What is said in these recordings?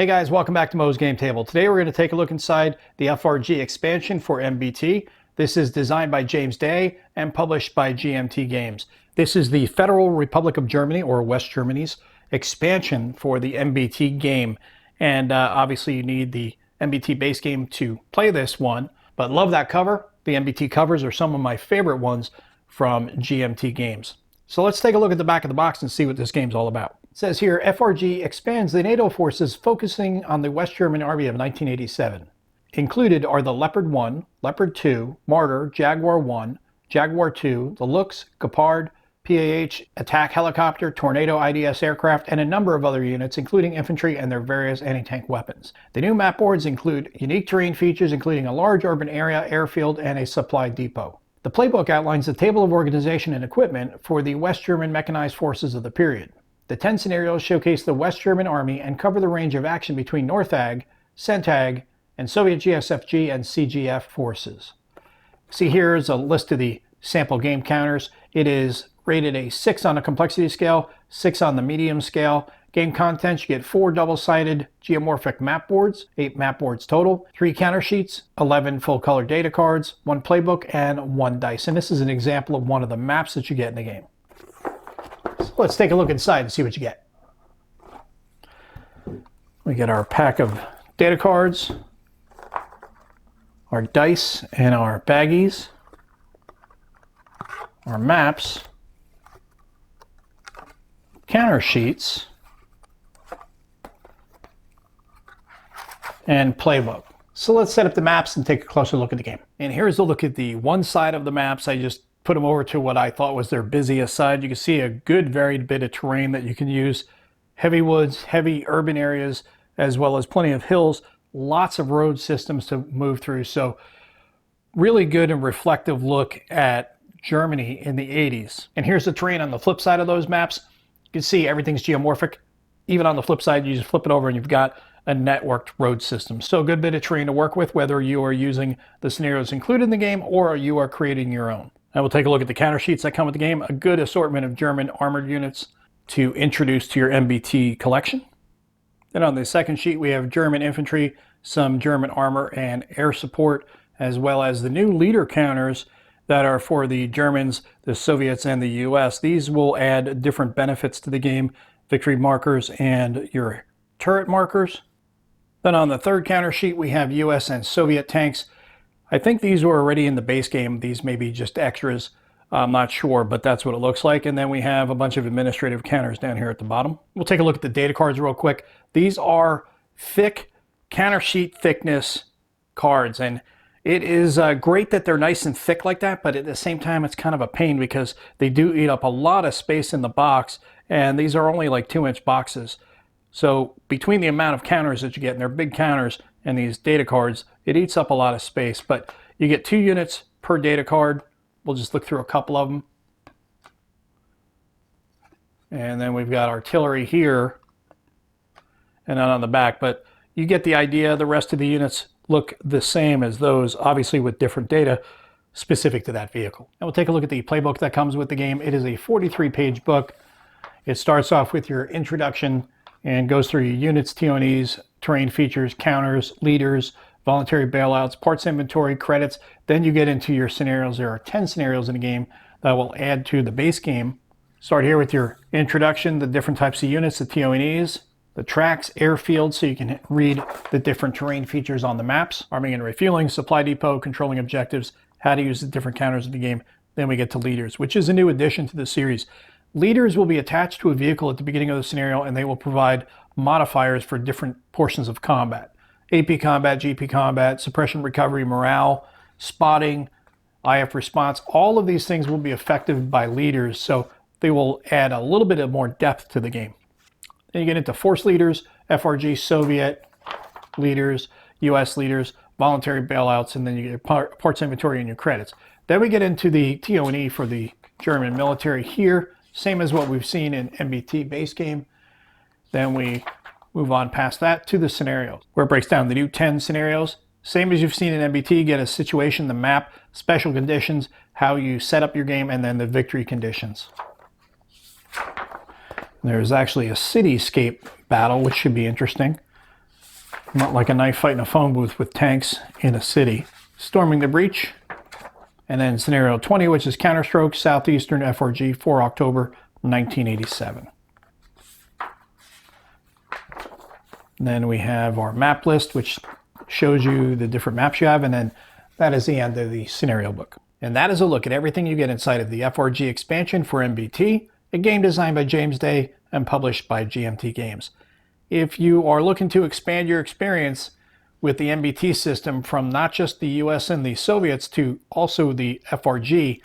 Hey guys, welcome back to Mo's Game Table. Today we're going to take a look inside the FRG Expansion for MBT. This is designed by James Day and published by GMT Games. This is the Federal Republic of Germany, or West Germany's, expansion for the MBT game. And obviously you need the MBT base game to play this one, but love that cover. The MBT covers are some of my favorite ones from GMT Games. So let's take a look at the back of the box and see what this game's all about. It says here, FRG expands the NATO forces focusing on the West German Army of 1987. Included are the Leopard 1, Leopard 2, Marder, Jaguar 1, Jaguar 2, the Lux, Gepard, PAH, attack helicopter, Tornado IDS aircraft, and a number of other units, including infantry and their various anti-tank weapons. The new map boards include unique terrain features, including a large urban area, airfield, and a supply depot. The playbook outlines the table of organization and equipment for the West German mechanized forces of the period. The 10 scenarios showcase the West German Army and cover the range of action between Northag, Centag, and Soviet GSFG and CGF forces. See, here is a list of the sample game counters. It is rated a 6 on the complexity scale, 6 on the medium scale. Game contents, you get 4 double-sided geomorphic map boards, 8 map boards total, 3 counter sheets, 11 full-color data cards, 1 playbook, and 1 dice. And this is an example of one of the maps that you get in the game. So let's take a look inside and see what you get. We get our pack of data cards, our dice and our baggies, our maps, counter sheets, and playbook. So let's set up the maps and take a closer look at the game. And here's a look at the one side of the maps. I just put them over to what I thought was their busiest side. You can see a good varied bit of terrain that you can use. Heavy woods, heavy urban areas, as well as plenty of hills, lots of road systems to move through. So really good and reflective look at Germany in the 80s. And here's the terrain on the flip side of those maps. You can see everything's geomorphic. Even on the flip side, you just flip it over and you've got a networked road system. So a good bit of terrain to work with, whether you are using the scenarios included in the game or you are creating your own. Now we'll take a look at the counter sheets that come with the game. A good assortment of German armored units to introduce to your MBT collection. Then on the second sheet, we have German infantry, some German armor and air support, as well as the new leader counters that are for the Germans, the Soviets, and the US. These will add different benefits to the game, victory markers and your turret markers. Then on the third counter sheet, we have US and Soviet tanks. I think these were already in the base game. These may be just extras. I'm not sure, but that's what it looks like. And then we have a bunch of administrative counters down here at the bottom. We'll take a look at the data cards real quick. These are thick counter sheet thickness cards, and it is great that they're nice and thick like that, but at the same time it's kind of a pain because they do eat up a lot of space in the box, and these are only like 2-inch boxes. So between the amount of counters that you get, and they're big counters, and these data cards, it eats up a lot of space. But you get 2 units per data card. We'll just look through a couple of them. And then we've got artillery here and then on the back. But you get the idea. The rest of the units look the same as those, obviously with different data specific to that vehicle. And we'll take a look at the playbook that comes with the game. It is a 43-page book. It starts off with your introduction and goes through your units, TONEs, terrain features, counters, leaders, voluntary bailouts, parts inventory, credits. Then you get into your scenarios. There are 10 scenarios in the game that will add to the base game. Start here with your introduction, the different types of units, the TONEs, the tracks, airfield, so you can read the different terrain features on the maps, arming and refueling, supply depot, controlling objectives, how to use the different counters in the game. Then we get to leaders, which is a new addition to the series. Leaders will be attached to a vehicle at the beginning of the scenario, and they will provide modifiers for different portions of combat. AP combat, GP combat, suppression, recovery, morale, spotting, IF response. All of these things will be effective by leaders, so they will add a little bit of more depth to the game. Then you get into force leaders, FRG, Soviet leaders, US leaders, voluntary bailouts, and then you get your parts inventory and your credits. Then we get into the TONE for the German military here. Same as what we've seen in MBT base game. Then we move on past that to the scenarios, where it breaks down the new 10 scenarios. Same as you've seen in MBT, get a situation, the map, special conditions, how you set up your game, and then the victory conditions. There's actually a cityscape battle, which should be interesting. Not like a knife fight in a phone booth with tanks in a city. Storming the breach. And then scenario 20, which is Counterstroke, Southeastern FRG, 4 October 1987. And then we have our map list, which shows you the different maps you have, and then that is the end of the scenario book. And that is a look at everything you get inside of the FRG expansion for MBT, a game designed by James Day and published by GMT Games. If you are looking to expand your experience with the MBT system from not just the US and the Soviets to also the FRG,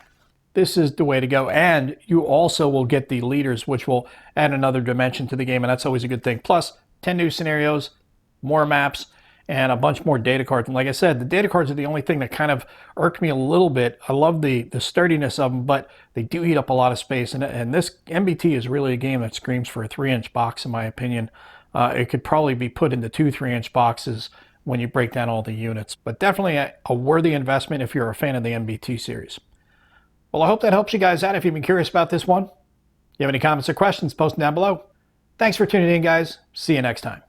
this is the way to go. And you also will get the leaders, which will add another dimension to the game, and that's always a good thing. Plus, 10 new scenarios, more maps, and a bunch more data cards. And like I said, the data cards are the only thing that kind of irked me a little bit. I love the sturdiness of them, but they do eat up a lot of space. And this MBT is really a game that screams for a 3-inch box, in my opinion. It could probably be put into 2 3-inch boxes when you break down all the units. But definitely a worthy investment if you're a fan of the MBT series. Well, I hope that helps you guys out if you've been curious about this one. If you have any comments or questions, post them down below. Thanks for tuning in, guys. See you next time.